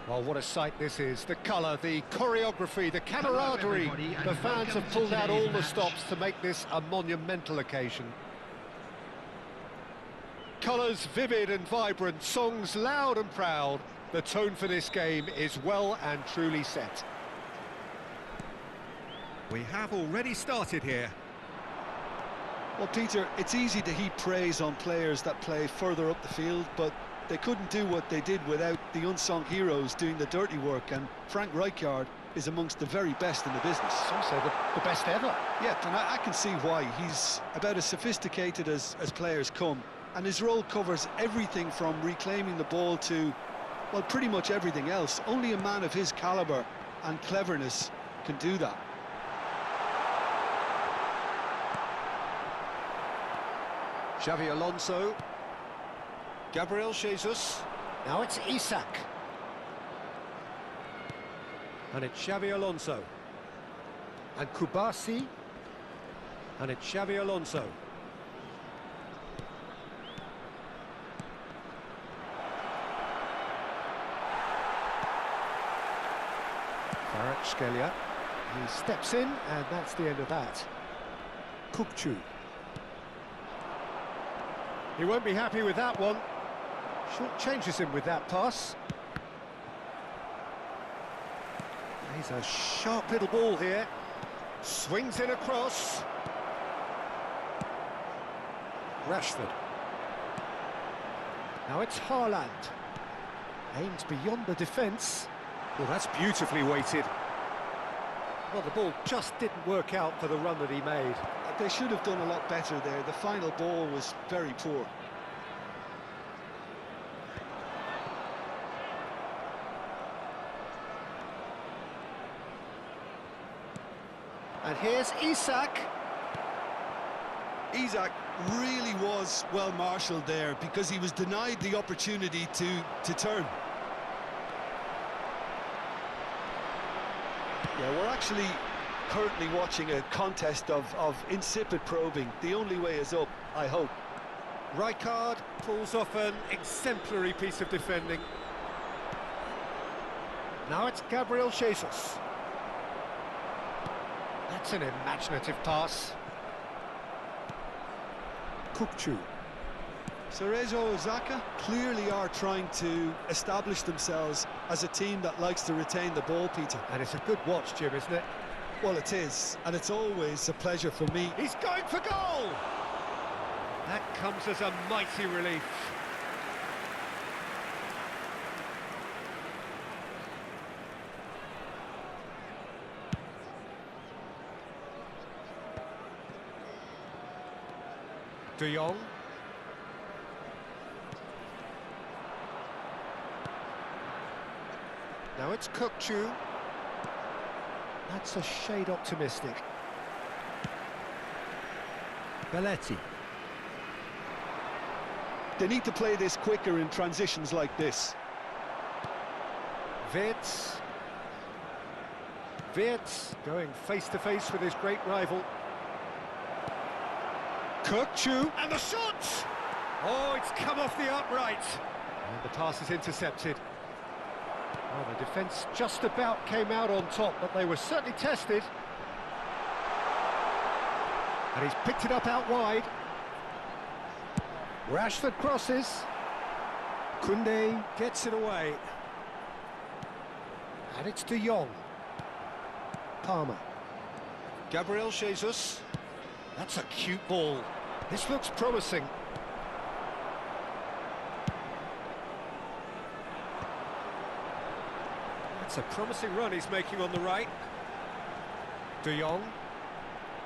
Well, what a sight this is. The colour, the choreography, the camaraderie. The fans have pulled out all the stops to make this a monumental occasion. Colours vivid and vibrant, songs loud and proud. The tone for this game is well and truly set. We have already started here. Well, Peter, it's easy to heap praise on players that play further up the field, but they couldn't do what they did without the unsung heroes doing the dirty work, and Frank Rijkaard is amongst the very best in the business. Some say the best ever. Yeah, and I can see why. He's about as sophisticated as players come, and his role covers everything from reclaiming the ball to, well, pretty much everything else. Only a man of his calibre and cleverness can do that. Xavi Alonso. Gabriel Jesus. Now it's Isak. And it's Xavi Alonso. And Kubasi. And it's Xavi Alonso. Kvaratskhelia. He steps in, and that's the end of that. Kukçu. He won't be happy with that one. Short changes him with that pass. He's a sharp little ball here. Swings in across. Rashford. Now it's Haaland. Aims beyond the defence. Well, that's beautifully weighted. Well, the ball just didn't work out for the run that he made. They should have done a lot better there. The final ball was very poor. And here's Isak. Isak really was well marshalled there because he was denied the opportunity to turn. Yeah, we're actually currently watching a contest of insipid probing. The only way is up, I hope. Rijkaard pulls off an exemplary piece of defending. Now it's Gabriel Jesus. That's an imaginative pass. Kukçu. Cerezo Osaka clearly are trying to establish themselves as a team that likes to retain the ball, Peter. And it's a good watch, Jim, isn't it? Well, it is, and it's always a pleasure for me. He's going for goal! That comes as a mighty relief. De Jong. Now it's Kukçu. That's a shade optimistic. Belletti. They need to play this quicker in transitions like this. Wirtz. Wirtz going face-to-face with his great rival. Kukçu. And the shot! Oh, it's come off the upright. And the pass is intercepted. Well, the defence just about came out on top, but they were certainly tested. And he's picked it up out wide. Rashford crosses. Koundé gets it away. And it's De Jong. Palmer. Gabriel Jesus. That's a cute ball. This looks promising. That's a promising run he's making on the right. De Jong.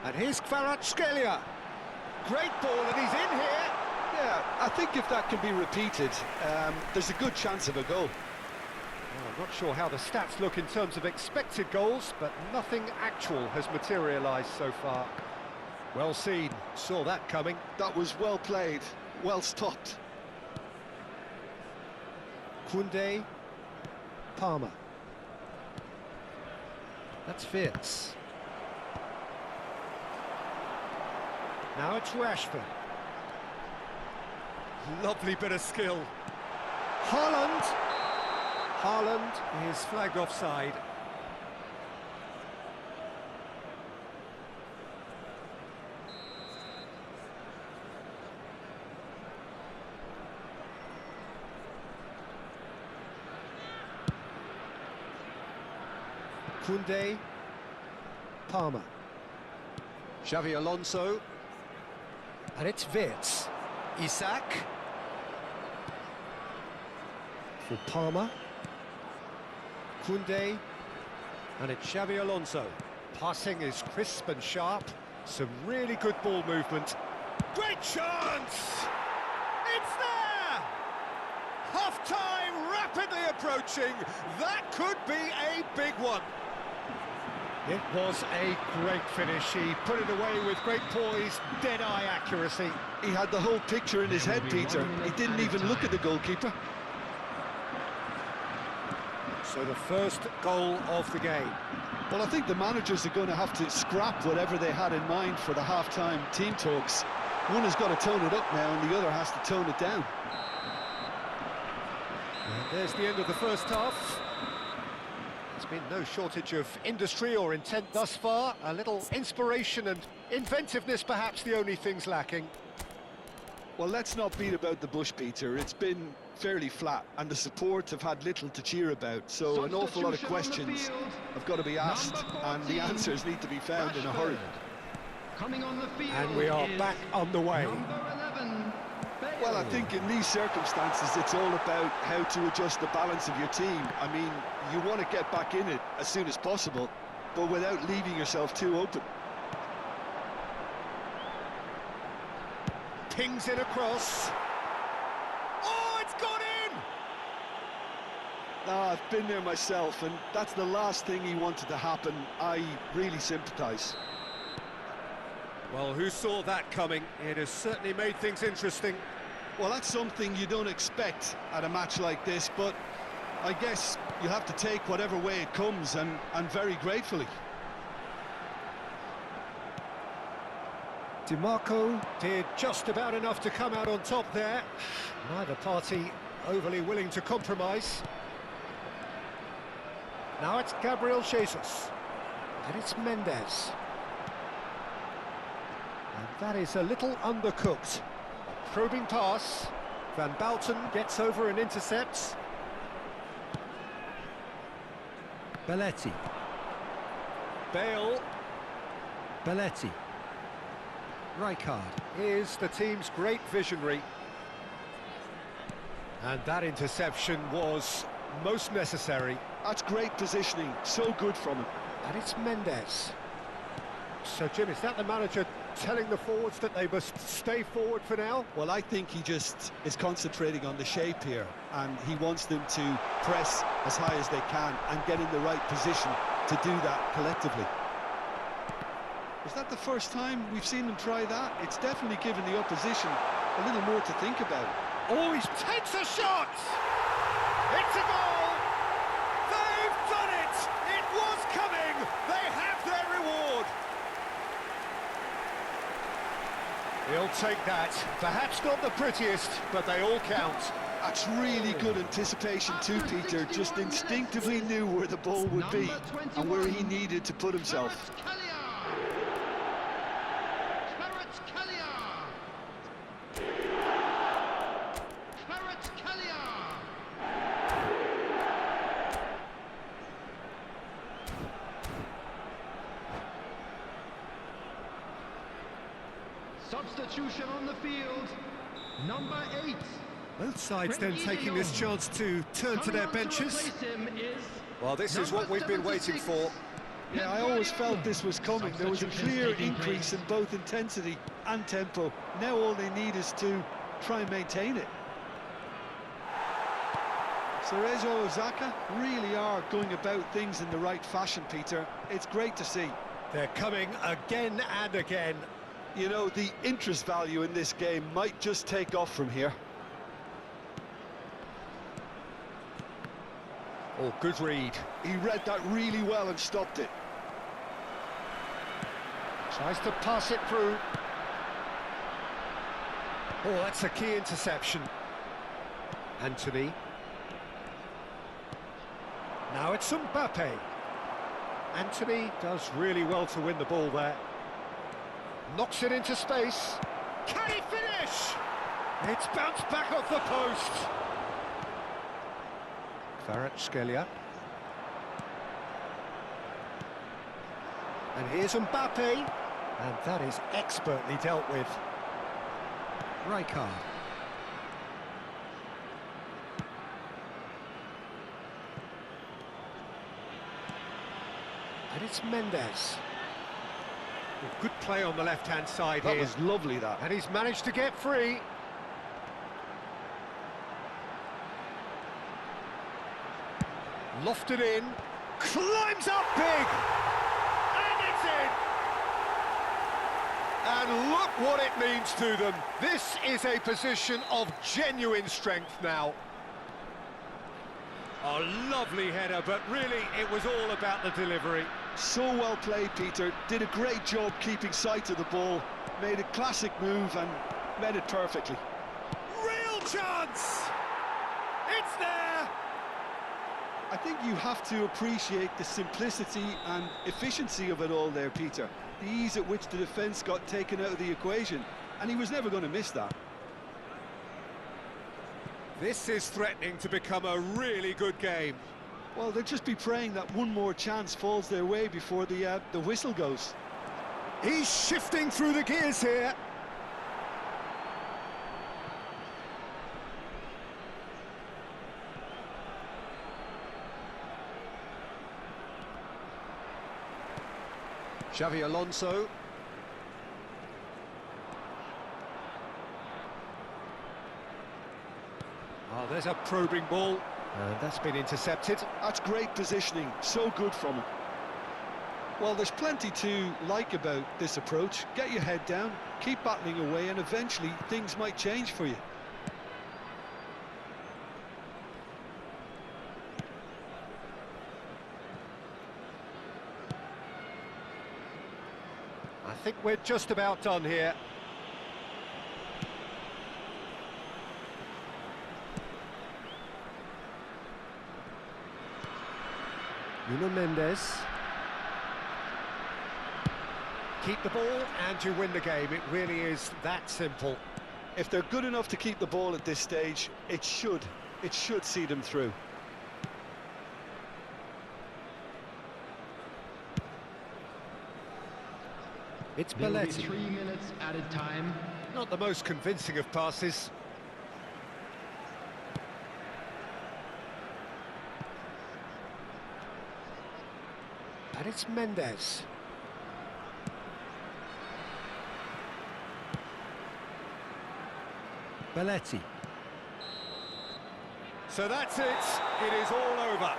And here's Kvaratskhelia. Great ball, and he's in here. Yeah, I think if that can be repeated, there's a good chance of a goal. Well, I'm not sure how the stats look in terms of expected goals, but nothing actual has materialised so far. Well seen, saw that coming. That was well played, well stopped. Koundé. Palmer. That's Wirtz. Now it's Rashford. Lovely bit of skill. Haaland. Haaland is flagged offside. Koundé, Palmer, Xavi Alonso, and it's Wirtz, Isak, for Palmer, Koundé, and it's Xavi Alonso. Passing is crisp and sharp, some really good ball movement. Great chance! It's there! Half-time rapidly approaching, that could be a big one. It was a great finish. He put it away with great poise, dead-eye accuracy. He had the whole picture in his head, Peter. He didn't even look at the goalkeeper. So the first goal of the game. Well, I think the managers are going to have to scrap whatever they had in mind for the half-time team talks. One has got to tone it up now, and the other has to tone it down. And there's the end of the first half. There's been no shortage of industry or intent thus far. A little inspiration and inventiveness, perhaps the only things lacking. Well, let's not beat about the bush, Peter. It's been fairly flat, and the support have had little to cheer about. So an awful lot of questions have got to be asked, and the answers need to be found in a hurry. Coming on the field, and we are back on the way. Well, I think in these circumstances, it's all about how to adjust the balance of your team. I mean, you want to get back in it as soon as possible, but without leaving yourself too open. Pings it across. Oh, it's gone in! I've been there myself, and that's the last thing he wanted to happen. I really sympathise. Well, who saw that coming? It has certainly made things interesting. Well, that's something you don't expect at a match like this, but I guess you have to take whatever way it comes, and very gratefully. DiMarco did just about enough to come out on top there. Neither party overly willing to compromise. Now it's Gabriel Jesus. And it's Mendes. And that is a little undercooked. A probing pass. Van Bouten gets over and intercepts. Belletti. Bale. Belletti. Rijkaard is the team's great visionary. And that interception was most necessary. That's great positioning, so good from him. And it's Mendes. So, Jim, is that the manager telling the forwards that they must stay forward for now? Well, I think he just is concentrating on the shape here, and he wants them to press as high as they can and get in the right position to do that collectively. Is that the first time we've seen them try that? It's definitely given the opposition a little more to think about. Oh, he takes a shot! It's a goal! They've done it! It was coming! They have their reward! He'll take that. Perhaps not the prettiest, but they all count. That's really good anticipation too, Peter. Just instinctively knew where the ball would be and where he needed to put himself. Substitution on the field, number 8. Both sides then taking this chance to turn to their benches. Well, this is what we've been waiting for. Yeah, I always felt this was coming. There was a clear increase in both intensity and tempo. Now all they need is to try and maintain it. Cerezo Osaka really are going about things in the right fashion, Peter. It's great to see. They're coming again and again. You know, the interest value in this game might just take off from here. Oh, good read. He read that really well and stopped it. Tries to pass it through. Oh, that's a key interception. Anthony. Now it's Mbappe. Anthony does really well to win the ball there. Knocks it into space. Can he finish? It's bounced back off the post. Kvaratskhelia. And here's Mbappe. And that is expertly dealt with. Rijkaard. And it's Mendes. Good play on the left-hand side here. That was lovely, that. And he's managed to get free. Lofted in. Climbs up big. And it's in. And look what it means to them. This is a position of genuine strength now. A lovely header, but really it was all about the delivery. So well played, Peter. Did a great job keeping sight of the ball. Made a classic move and met it perfectly. Real chance! It's there! I think you have to appreciate the simplicity and efficiency of it all there, Peter. The ease at which the defence got taken out of the equation, and he was never going to miss that. This is threatening to become a really good game. Well, they'll just be praying that one more chance falls their way before the whistle goes. He's shifting through the gears here. Xavi Alonso. Oh, there's a probing ball. That's been intercepted. That's great positioning, so good from him. Well, there's plenty to like about this approach. Get your head down, keep battling away, and eventually things might change for you. I think we're just about done here. Nuno Mendes. Keep the ball and you win the game. It really is that simple. If they're good enough to keep the ball at this stage, it should see them through. It's There will be Belletti. 3 minutes added time. Not the most convincing of passes. And it's Mendes. Belletti. So that's it. It is all over.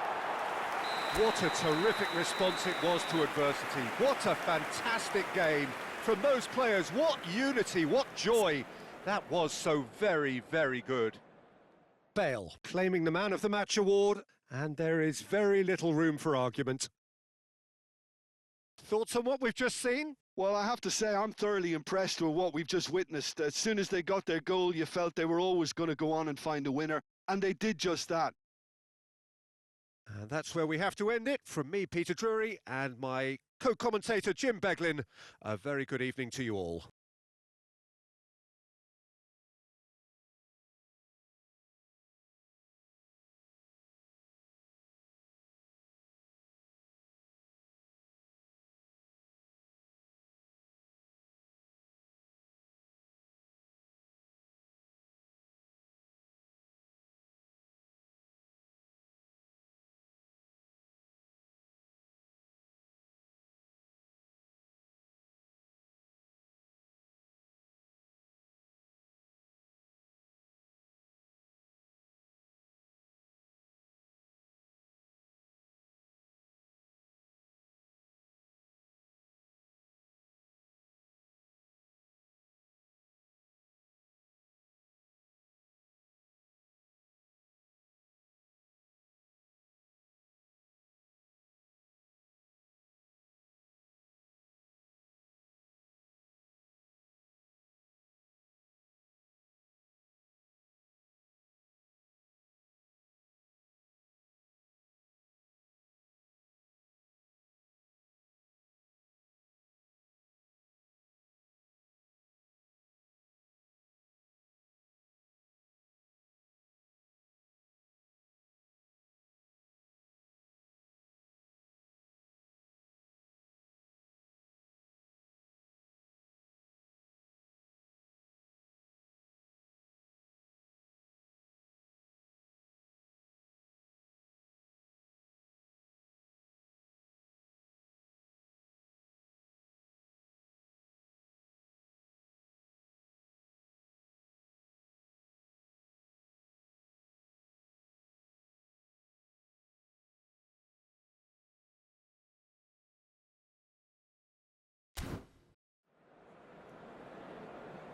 What a terrific response it was to adversity. What a fantastic game from those players. What unity, what joy. That was so very, very good. Bale claiming the Man of the Match award, and there is very little room for argument. Thoughts on what we've just seen? Well, I have to say I'm thoroughly impressed with what we've just witnessed. As soon as they got their goal, you felt they were always going to go on and find a winner, and they did just that. And that's where we have to end it. From me, Peter Drury, and my co-commentator, Jim Beglin, a very good evening to you all.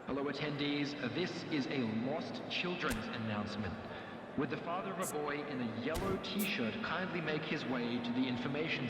Hello attendees, this is a lost children's announcement. Would the father of a boy in a yellow t-shirt kindly make his way to the information